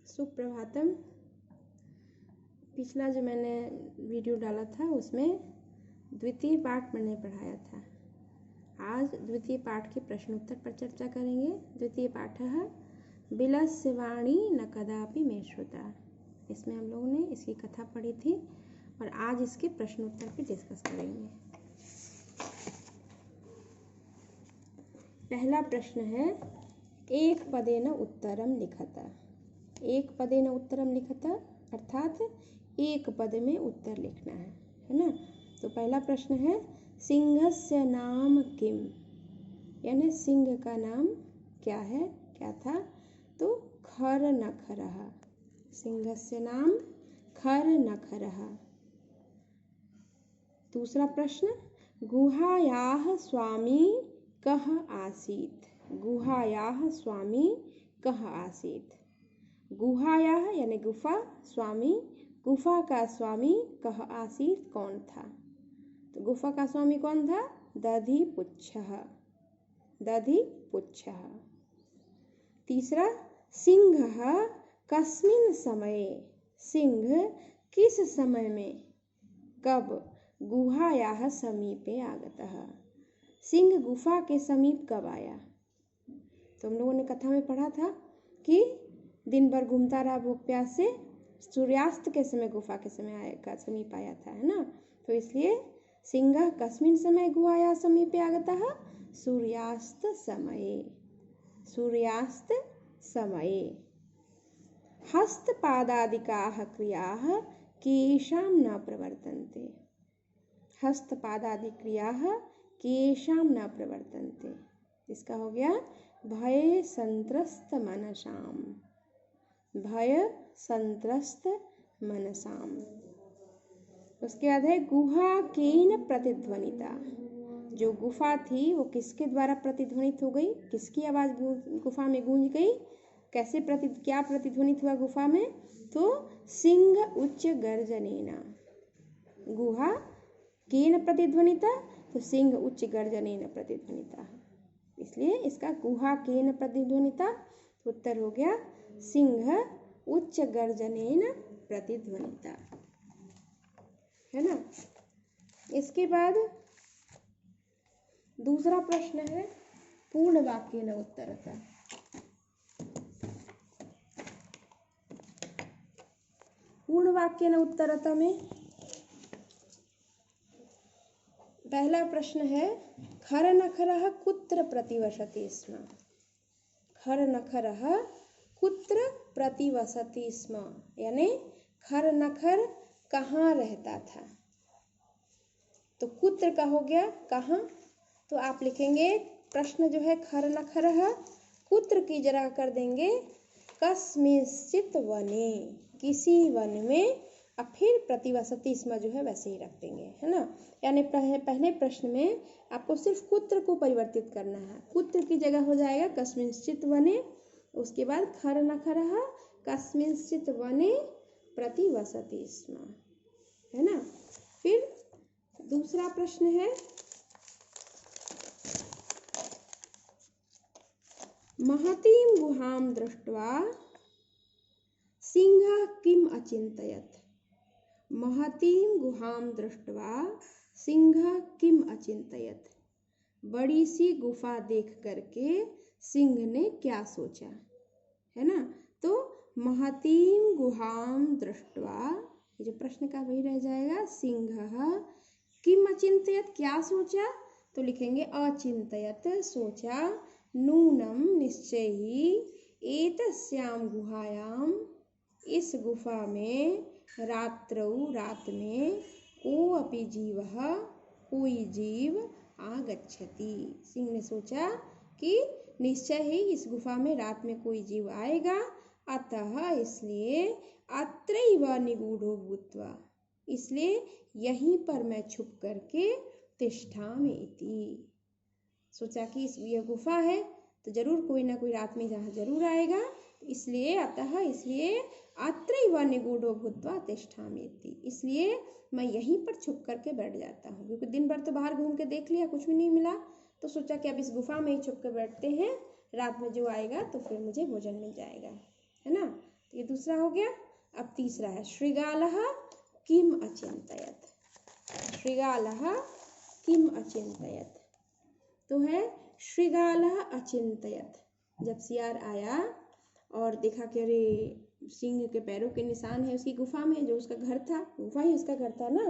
सुप्रभातम। पिछला जो मैंने वीडियो डाला था उसमें द्वितीय पाठ मैंने पढ़ाया था। आज द्वितीय पाठ के प्रश्नोत्तर पर चर्चा करेंगे। द्वितीय पाठ है बिलस्य वाणी न कदापि मे श्रुता। इसमें हम लोगों ने इसकी कथा पढ़ी थी और आज इसके प्रश्नोत्तर पे डिस्कस करेंगे। पहला प्रश्न है एक पदेन उत्तरम लिखता। एक पदेन उत्तरम लिखता अर्थात एक पद में उत्तर लिखना है ना। तो पहला प्रश्न है सिंहस्य नाम किम, यानी सिंह का नाम क्या है, क्या था। तो खर नखरः, सिंहस्य नाम खर नखरः। दूसरा प्रश्न गुहायाः स्वामी कः आसीत्। गुहायाः स्वामी कः आसीत्। गुहायाः यानी गुफा, स्वामी गुफा का स्वामी कः आसीत् कौन था। तो गुफा का स्वामी कौन था, दधिपुच्छः, दधिपुच्छः। तीसरा सिंहः कस्मिन् समये, सिंह किस समय में, कब गुहायाः समीपे आगतः, सिंह गुफा के समीप कब आया। तो हम लोगों ने कथा में पढ़ा था कि दिन भर घूमता रहा भूख प्यास से, सूर्यास्त के समय गुफा के समय आया, समीप आया था, है ना। तो इसलिए सिंह कस्मिन् समय गुहायाः समीपे आगतः, सूर्यास्त समये, सूर्यास्त समये। हस्तपादादिकाः क्रियाः केषां न प्रवर्तन्ते। हस्तपादादि क्रियाः केषां न प्रवर्तन्ते। इसका हो गया भय संत्रस्त मनसाम, भय संत्रस्त मनसाम। उसके बाद है गुहा केन प्रतिध्वनिता। जो गुफा थी वो किसके द्वारा प्रतिध्वनित हो गई, किसकी आवाज गुफा में गूंज गई, कैसे क्या प्रतिध्वनित हुआ गुफा में। तो सिंह उच्च गर्जनेना। गुहा केन प्रतिध्वनिता, तो सिंह उच्च गर्जनेन प्रतिध्वनिता। इसलिए इसका गुहा केन प्रतिध्वनिता, उत्तर हो गया सिंह उच्च गर्जनेन प्रतिध्वनिता, है ना। इसके बाद दूसरा प्रश्न है पूर्ण वाक्येन उत्तरता। पूर्ण वाक्येन उत्तरता में पहला प्रश्न है खर नखरः कुत्र प्रतिवसति स्म। खर नखरः कुत्र प्रतिवसति स्म, यानी खर नखर कहाँ रहता था। तो कुत्र का हो गया कहाँ। तो आप लिखेंगे प्रश्न जो है खर नखरः कुत्र की जगह कर देंगे कस्मिंश्चित् वने, किसी वन में। अब फिर प्रतिवसति स्म जो है वैसे ही रख देंगे, है ना। यानी पहले प्रश्न में आपको सिर्फ कुत्र को परिवर्तित करना है। कुत्र की जगह हो जाएगा कस्मिंश्चित् वने। उसके बाद खर नखरः कस्मिंश्चित् वने प्रतिवसति स्म, है ना। फिर दूसरा प्रश्न है महतीं गुहां दृष्ट्वा सिंहः किम अचिन्तयत्। महतीं गुहां दृष्ट्वा सिंहः किम अचिन्तयत्। बड़ी सी गुफा देख करके सिंह ने क्या सोचा, है ना। तो महतीं गुहां दृष्ट्वा, ये जो प्रश्न का वही रह जाएगा। सिंहः किम अचिन्तयत्, क्या सोचा। तो लिखेंगे अचिन्तयत्, सोचा। नूनं निश्चय ही एतस्यां गुहायां, इस गुफा में, रात्रौ रात में, कोऽपि जीवः, कोई जीव आगच्छति। सिंह ने सोचा कि निश्चय ही इस गुफा में रात में कोई जीव आएगा। अतः इसलिए अत्रैव निगूढ़ो भूत्वा, इसलिए यहीं पर मैं छुप करके तिष्ठामि इति। सोचा कि यह गुफा है तो जरूर कोई ना कोई रात में जहाँ जरूर आएगा, इसलिए अतः इसलिए अत्रैव निगूढ़ो भूत्वा तिष्ठामि इति, इसलिए मैं यहीं पर छुप करके बैठ जाता हूँ। क्योंकि दिन भर तो बाहर घूम के देख लिया, कुछ भी नहीं मिला, तो सोचा कि अब इस गुफा में ही छुप कर बैठते हैं, रात में जो आएगा तो फिर मुझे भोजन मिल जाएगा, है ना। तो ये दूसरा हो गया। अब तीसरा है श्रृगालः किम अचिंतयत्। श्रृगालः किम अचिंतयत् तो है श्रृगालः अचिंतयत्। जब सियार आया और देखा कि अरे सिंह के पैरों के निशान है उसकी गुफा में, जो उसका घर था, गुफा ही उसका घर था ना,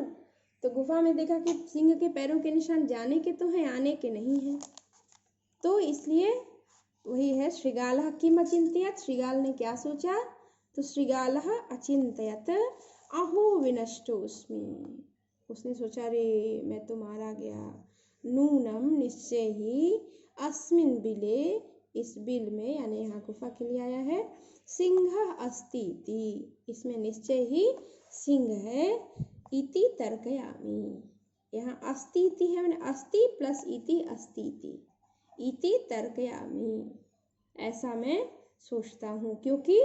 तो गुफा में देखा कि सिंह के पैरों के निशान जाने के तो हैं, आने के नहीं हैं। तो इसलिए वही है श्रृगालः किम अचिंतयत्। श्रृगाल ने क्या सोचा, तो श्रृगालः अचिंतयत् अहो विनष्टोऽस्मि। उसने सोचा रे मैं तो मारा गया। नूनम निश्चय ही अस्मिन् बिले, इस बिल में यानी यहाँ गुफा के लिए आया है, सिंह अस्ति इति, इसमें निश्चय ही सिंह है, इति तर्कयामि। यहाँ अस्ति इति है, मैंने अस्ति प्लस इति अस्ति इति तर्कयामि, ऐसा मैं सोचता हूँ। क्योंकि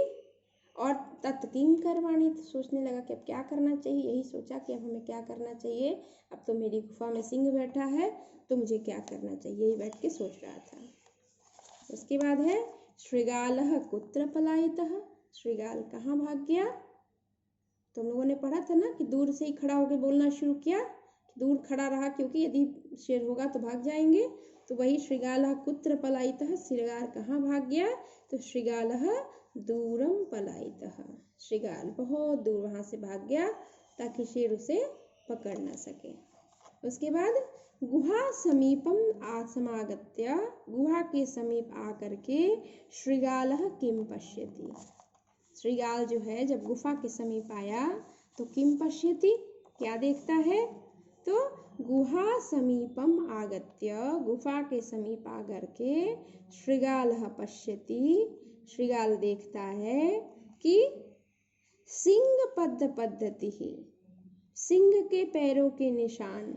और तत्किं करवाणी, सोचने लगा कि अब क्या करना चाहिए। यही सोचा कि अब हमें क्या करना चाहिए, अब तो मेरी गुफा में सिंह बैठा है तो मुझे क्या करना चाहिए, यही बैठ के सोच रहा था। उसके बाद है श्रृगालः कुत्र पलायितः। श्रृगाल कहाँ भाग गया। तो हम लोगों ने पढ़ा था ना कि दूर से ही खड़ा होकर बोलना शुरू किया, दूर खड़ा रहा क्योंकि यदि शेर होगा तो भाग जाएंगे। तो वही श्रृगालः कुत्र पलायितः, श्रृगाल कहाँ भाग गया, तो श्रृगालः दूरम पलायितः। श्रृगाल बहुत दूर वहां से भाग गया ताकि शेर उसे पकड़ ना सके। उसके बाद गुहा समीपम आसमागत्य, गुहा के समीप आकर के श्रृगालः किम पश्यति। श्रृगाल जो है जब गुफा के समीप आया तो किम पश्यति, क्या देखता है, तो गुहा समीपम आगत्य, गुफा के समीप आकर के श्रृगालः पश्यति, श्रृगाल देखता है कि सिंह पद्म पद्धति, सिंह के पैरों के निशान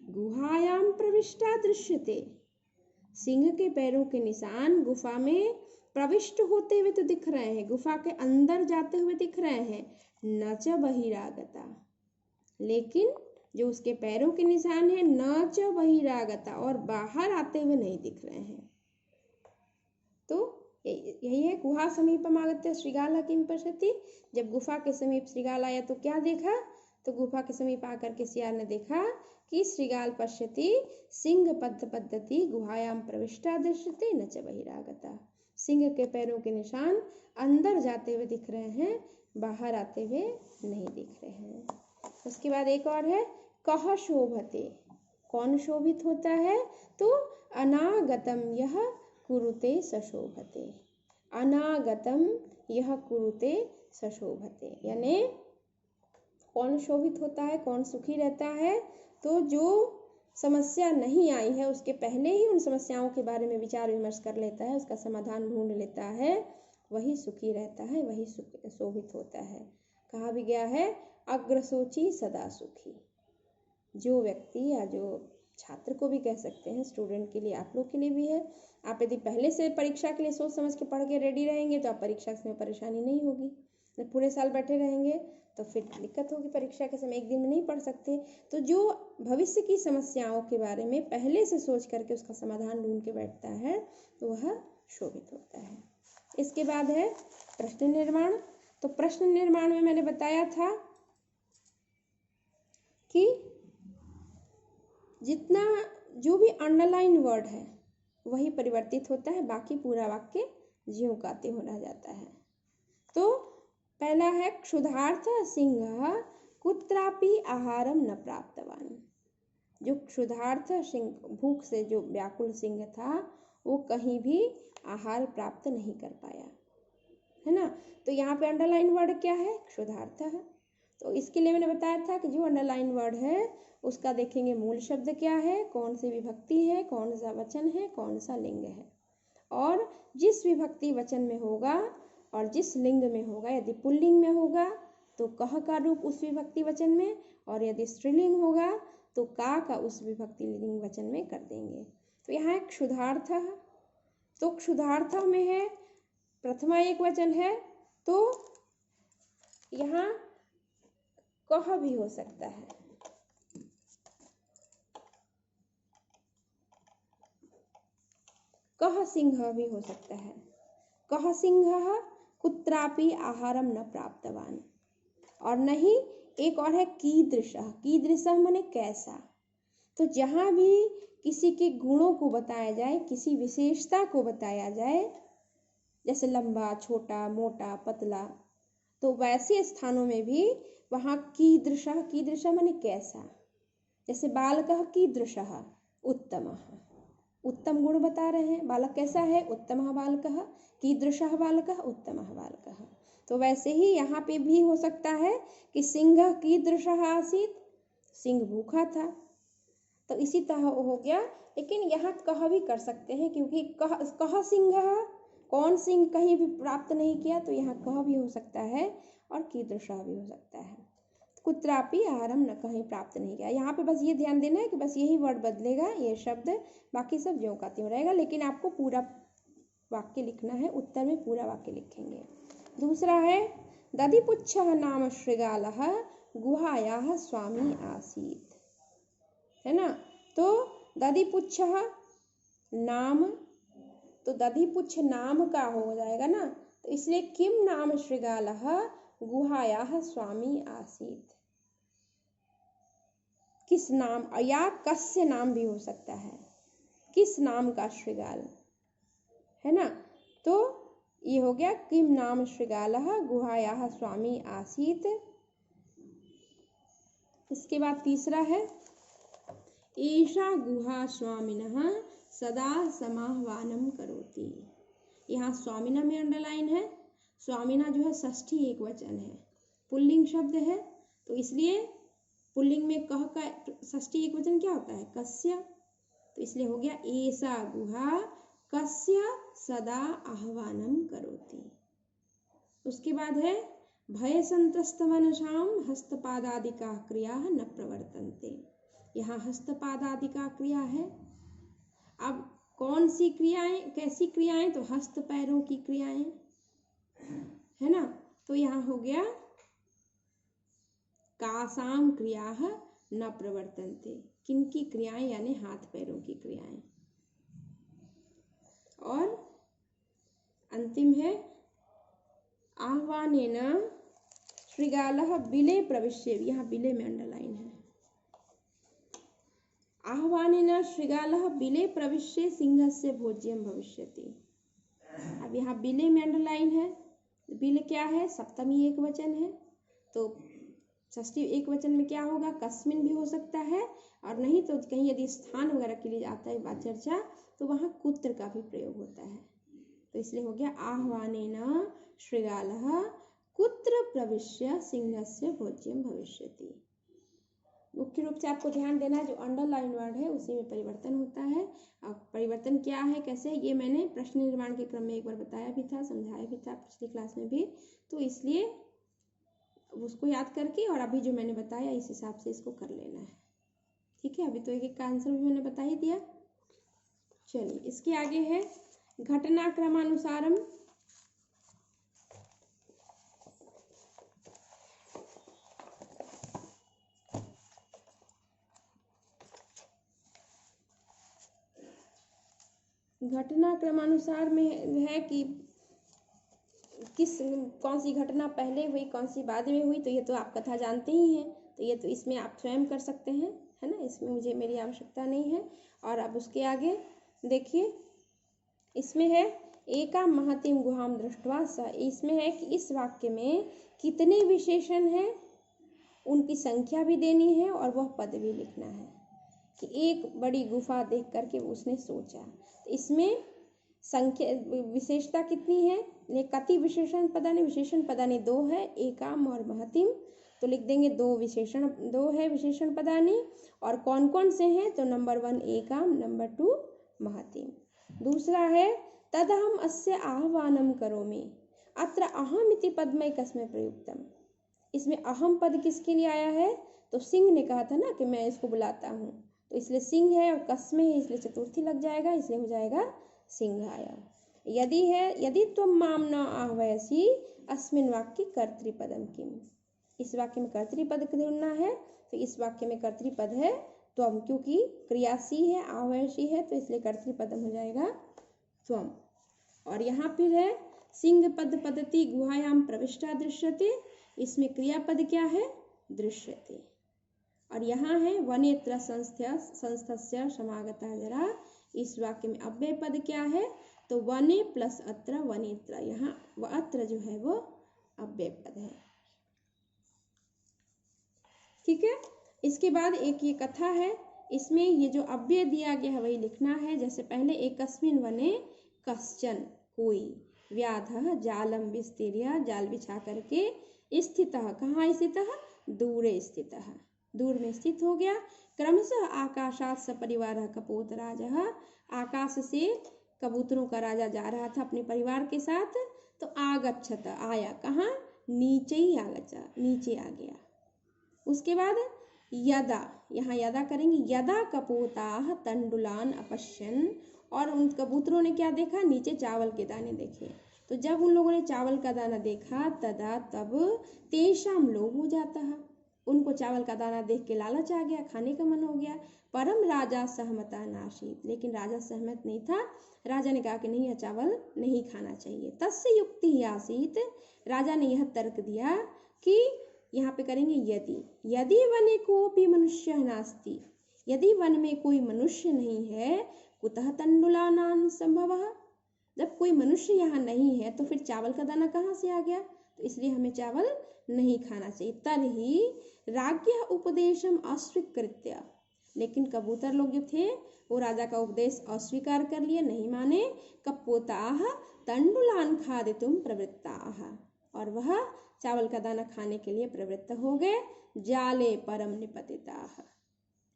गुहायाम प्रविष्टा दृश्यते। सिंह के पैरों के निशान गुफा में प्रविष्ट होते हुए तो दिख रहे हैं, गुफा के अंदर जाते हुए दिख रहे हैं। न च बहिरागता, लेकिन जो उसके पैरों के निशान है न च बहिरागता, और बाहर आते हुए नहीं दिख रहे हैं। तो यही है गुहा समीपम आगत्य श्रृगालः किम पश्यति। जब गुफा के समीप श्रृगाल आया तो क्या देखा, तो गुफा के समीप आकर के सियार ने देखा कि श्रृगाल पश्यति सिंह पद्म पद्धति गुहायाम प्रविष्टा दृश्यते न च बहिरागता। सिंह के पैरों के निशान अंदर जाते हुए दिख रहे हैं, बाहर आते हुए नहीं दिख रहे हैं। उसके बाद एक और है कह शोभते, कौन शोभित होता है, तो अनागतम यह कुरुते सशोभते। अनागतम यह कुरुते सशोभते, यानी कौन शोभित होता है, कौन सुखी रहता है, तो जो समस्या नहीं आई है उसके पहले ही उन समस्याओं के बारे में विचार विमर्श कर लेता है, उसका समाधान ढूंढ लेता है, वही सुखी रहता है, वही शोभित होता है। कहा भी गया है अग्रसोची सदा सुखी। जो व्यक्ति या जो छात्र को भी कह सकते हैं, स्टूडेंट के लिए, आप लोग के लिए भी है। आप यदि पहले से परीक्षा के लिए सोच समझ के पढ़ के रेडी रहेंगे तो आप परीक्षा में परेशानी नहीं होगी। जब पूरे साल बैठे रहेंगे तो फिर दिक्कत होगी, परीक्षा के समय एक दिन में नहीं पढ़ सकते। तो जो भविष्य की समस्याओं के बारे में पहले से सोच करके उसका समाधान ढूंढ के बैठता है तो वह शोभित होता है। इसके बाद है प्रश्न निर्माण। तो प्रश्न निर्माण में मैंने बताया था कि जितना जो भी अंडरलाइन वर्ड है वही परिवर्तित होता है, बाकी पूरा वाक्य ज्यों का त्यों रह जाता है। तो पहला है क्षुधार्थ सिंह कुत्रापि आहारम न प्राप्तवान। जो क्षुधार्थ सिंह, भूख से जो व्याकुल सिंह था, वो कहीं भी आहार प्राप्त नहीं कर पाया, है ना। तो यहाँ पे अंडरलाइन वर्ड क्या है, क्षुधार्थ है। तो इसके लिए मैंने बताया था कि जो अंडरलाइन वर्ड है उसका देखेंगे मूल शब्द क्या है, कौन सी विभक्ति है, कौन सा वचन है, कौन सा लिंग है, और जिस विभक्ति वचन में होगा और जिस लिंग में होगा, यदि पुल्लिंग में होगा तो कह का रूप उस विभक्ति वचन में, और यदि स्त्रीलिंग होगा तो का उस विभक्ति लिंग वचन में कर देंगे। तो यहाँ एक क्षुधार्थ है, तो क्षुधार्थ में है प्रथमा एक वचन है, तो यहाँ कह भी हो सकता है, कह सिंह भी हो सकता है। कह सिंह कुत्रापि आहारम न प्राप्तवान। और नहीं, एक और है कीदृशः। कीदृशः माने कैसा। तो जहाँ भी किसी के गुणों को बताया जाए, किसी विशेषता को बताया जाए, जैसे लंबा, छोटा, मोटा, पतला, तो वैसे स्थानों में भी वहाँ कीदृशः, कीदृशः माने कैसा। जैसे बालकः कीदृशः, उत्तमः, उत्तम गुण बता रहे हैं, बालक कैसा है, उत्तमः बालकः, कीदृशः बालकः, उत्तमः बालकः। तो वैसे ही यहाँ पे भी हो सकता है कि सिंह कीदृशः आसीत्, सिंह भूखा था, तो इसी तरह हो गया। लेकिन यहाँ कह भी कर सकते हैं, क्योंकि कह सिंह, कौन सिंह कहीं भी प्राप्त नहीं किया, तो यहाँ कह भी हो सकता है और कीदृशः भी हो सकता है। कुत्रापि आहारम न, कहीं प्राप्त नहीं किया। यहाँ पे बस ये ध्यान देना है कि बस यही वर्ड बदलेगा, ये शब्द, बाकी सब ज्यों का त्यों रहेगा, लेकिन आपको पूरा वाक्य लिखना है। उत्तर में पूरा वाक्य लिखेंगे। दूसरा है दधिपुच्छः नाम शृगालः गुहायाः स्वामी आसीत्, है ना। तो दधिपुच्छः नाम, तो दधिपुच्छ नाम का हो जाएगा ना, तो इसलिए किम नाम शृगालः गुहायाः स्वामी आसीत्, किस नाम, या कस्य नाम भी हो सकता है, किस नाम का शृगाल, है ना। तो ये हो गया किम नाम शृगालः गुहायाः स्वामी आसीत्। इसके बाद तीसरा है एषा गुहा स्वामिनः सदा समाह्वानं करोति। यहाँ स्वामिना में अंडरलाइन है। स्वामिना जो है षष्ठी एक वचन है, पुल्लिंग शब्द है, तो इसलिए पुल्लिंग में कह का षष्ठी एक वचन क्या होता है, कस्य, तो इसलिए हो गया एषा गुहा कस्य सदा आह्वानं करोति। उसके बाद है भय संत्रस्त मनसां हस्तपादादिका क्रिया न प्रवर्तन्ते। यहाँ हस्तपादादिका क्रिया है। अब कौन सी क्रियाएं, कैसी क्रियाएं, तो हस्त पैरों की क्रियाएं, है ना। तो यहाँ हो गया कासाम क्रियाः न प्रवर्तन्ते, किनकी क्रियाएं, यानी हाथ पैरों की क्रियाएं। और अंतिम है आह्वानेन शृगालः बिले प्रविश्य, यहाँ बिले में अंडरलाइन है। आह्वानेन शृगालः बिले प्रविश्य सिंहस्य भोज्यं भविष्यति। अब यहाँ बिले में अंडरलाइन है। बिल क्या है, सप्तमी एक वचन है, तो षष्ठी एक वचन में क्या होगा, कस्मिन भी हो सकता है, और नहीं तो कहीं यदि स्थान वगैरह के लिए आता है बात चर्चा, तो वहाँ कुत्र का भी प्रयोग होता है। तो इसलिए हो गया आह्वानेन शृगालः कुत्र प्रविश्य सिंहस्य भोज्यं भविष्यति। मुख्य रूप से आपको ध्यान देना है जो अंडरलाइन वर्ड है उसी में परिवर्तन होता है। अब परिवर्तन क्या है, कैसे, ये मैंने प्रश्न निर्माण के क्रम में एक बार बताया भी था, समझाया भी था पिछली क्लास में भी, तो इसलिए उसको याद करके और अभी जो मैंने बताया इस हिसाब से इसको कर लेना है। ठीक है, अभी तो एक एक का आंसर भी मैंने बता ही दिया। चलिए इसके आगे है घटनाक्रमानुसारम। घटनाक्रमानुसार में है कि कौन सी घटना पहले हुई, कौन सी बाद में हुई, तो ये तो आप कथा जानते ही हैं, तो ये तो इसमें आप स्वयं कर सकते हैं, है ना, इसमें मुझे मेरी आवश्यकता नहीं है। और अब उसके आगे देखिए, इसमें है एका महतीम गुहाम दृष्ट्वा स, इसमें है कि इस वाक्य में कितने विशेषण हैं, उनकी संख्या भी देनी है और वह पद भी लिखना है कि एक बड़ी गुफा देख करके उसने सोचा। तो इसमें संख्या विशेषता कितनी है, कति विशेषण पदानि, विशेषण पदानि दो है, एकाम और महतीम, तो लिख देंगे दो विशेषण, दो है विशेषण पदानि, और कौन कौन से हैं, तो नंबर 1 एकाम, नंबर 2 महतीम। दूसरा है तदहम अस्य आह्वानं करोमि, अत्र अहम इति पदमैकस्मै प्रयुक्तम। इसमें अहम पद किसके लिए आया है, तो सिंह ने कहा था ना कि मैं इसको बुलाता हूँ, तो इसलिए सिंह है और कस्मै है, इसलिए चतुर्थी लग जाएगा, इसलिए हो जाएगा सिंहाय। यदि है यदि त्वं माम न आह्वयसि अस्मिन् वाक्ये कर्तृपदम किम, इस वाक्य में कर्तृपद ढूंढना है, तो इस वाक्य में कर्तृपद है त्वम, क्योंकि क्रियासी है, आह्वयसी है, तो इसलिए कर्तृपदम हो जाएगा त्वम। और यहाँ फिर है सिंह पद पदति गुहायाम प्रविष्टा दृश्यते, इसमें क्रियापद क्या है? दृश्यते। और यहाँ है वनेत्र संस्थस्य समागता जरा, इस वाक्य में अव्यय पद क्या है? तो वने प्लस अत्र वनेत्र, यहाँ अत्र जो है वो अव्यय पद है। ठीक है। इसके बाद एक ये कथा है, इसमें ये जो अव्यय दिया गया है वही लिखना है। जैसे पहले एकस्मिन वने कश्चन, कोई, व्याधः जालम विस्तीर्य, जाल बिछा करके, स्थितः, कहाँ स्थितः? दूरे स्थितः, दूर में स्थित हो गया। क्रमशः आकाशात् सपरिवारः कपोतराजः, आकाश से कबूतरों का राजा जा रहा था अपने परिवार के साथ। तो आगच्छत, आया, कहाँ? नीचे ही आगच्छा, नीचे आ गया। उसके बाद यदा, यहाँ यदा करेंगे, यदा कपोताः तंडुलान अपश्यन, और उन कबूतरों ने क्या देखा? नीचे चावल के दाने देखे। तो जब उन लोगों ने चावल का दाना देखा, तदा, तब, तेषाम लोभ हो जाता है, उनको चावल का दाना देख के लालच आ गया, खाने का मन हो गया। परम राजा सहमता नाशीत, लेकिन राजा सहमत नहीं था। राजा ने कहा कि नहीं, यह चावल नहीं खाना चाहिए। तस्य युक्ति ही आसीत, राजा ने यह तर्क दिया कि यहाँ पे करेंगे यदि, यदि वने कोपि मनुष्य नास्ति, यदि वन में कोई मनुष्य नहीं है, कुतः तंडुलानां संभवः, जब कोई मनुष्य यहाँ नहीं है तो फिर चावल का दाना कहाँ से आ गया? तो इसलिए हमें चावल नहीं खाना चाहिए। तर्हि राज्ञः उपदेशम अस्वीकृत्य, लेकिन कबूतर लोग जो थे वो राजा का उपदेश अस्वीकार कर लिए, नहीं माने। कपोताः तंडुलान खादितुम प्रवृत्ताः, और वह चावल का दाना खाने के लिए प्रवृत्त हो गए। जाले परम निपतिताः,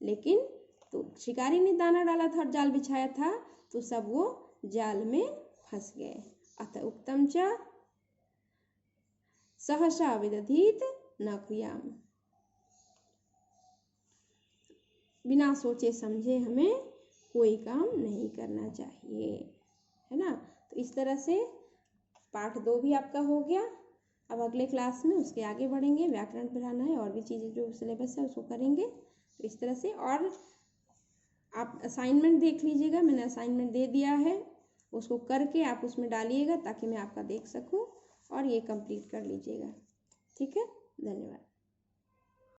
लेकिन तो शिकारी ने दाना डाला था और जाल बिछाया था, तो सब वो जाल में फंस गए। अतः उक्तम च सहसा विदधीत न क्रियाम, बिना सोचे समझे हमें कोई काम नहीं करना चाहिए, है ना। तो इस तरह से पाठ 2 भी आपका हो गया। अब अगले क्लास में उसके आगे बढ़ेंगे, व्याकरण पढ़ाना है, और भी चीज़ें जो सिलेबस है उसको करेंगे। तो इस तरह से, और आप असाइनमेंट देख लीजिएगा, मैंने असाइनमेंट दे दिया है, उसको करके आप उसमें डालिएगा ताकि मैं आपका देख सकूं, और ये कंप्लीट कर लीजिएगा। ठीक है, धन्यवाद।